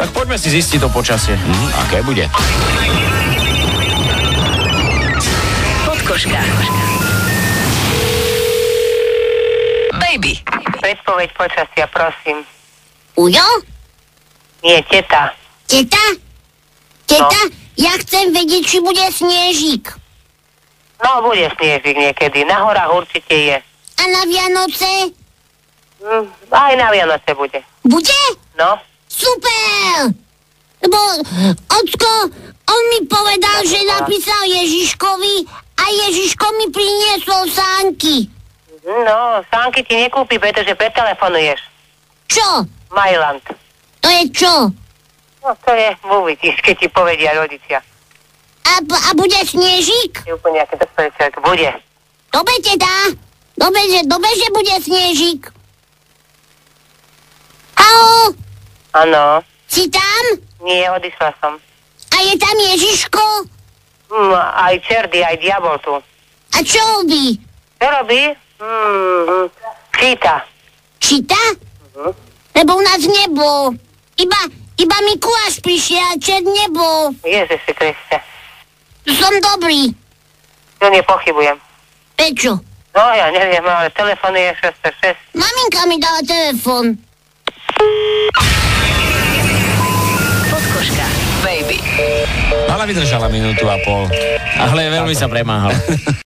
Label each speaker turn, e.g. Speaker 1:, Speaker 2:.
Speaker 1: Tak poďme si zistiť to počasie. Aké bude?
Speaker 2: Podkoška. Baby.
Speaker 3: Predpoveď počasia, prosím.
Speaker 4: Ujo?
Speaker 3: Nie, teta.
Speaker 4: Teta? Teta, ja chcem vedieť, či bude snežík.
Speaker 3: No, bude snežík niekedy. Na horách určite je.
Speaker 4: A na Vianoce?
Speaker 3: Aj na Vianoce bude.
Speaker 4: Bude?
Speaker 3: No.
Speaker 4: Super! Lebo ocko, on mi povedal, že napísal Ježiškovi a Ježiško mi priniesol sánky.
Speaker 3: No, sánky ti nekúpi, pretože pretelefonuješ.
Speaker 4: Čo?
Speaker 3: Mailand.
Speaker 4: To je čo?
Speaker 3: No, to je, uvidíš, keď ti povedia rodičia.
Speaker 4: A bude snežík?
Speaker 3: Je úplne aké to človek. Bude.
Speaker 4: Dobre, teta. Dobre, že bude snežík. Ahoj,
Speaker 3: Áno.
Speaker 4: si tam?
Speaker 3: Nie, odišla som.
Speaker 4: A je tam Ježiško?
Speaker 3: Aj čerdy, aj diabol tu.
Speaker 4: A čo robí?
Speaker 3: Čo robí? Číta.
Speaker 4: Číta? Lebo u nás nebol. Iba Mikuláš prišiel, čert nebol.
Speaker 3: Ježiši Kriste.
Speaker 4: Som dobrý.
Speaker 3: To nepochybujem.
Speaker 4: Prečo?
Speaker 3: No, ja neviem, ale telefón je 606.
Speaker 4: Maminka mi dala telefon.
Speaker 2: Podkoška. Baby.
Speaker 1: Ale vydržala minútu a pol. Ale veľmi sa premáhala.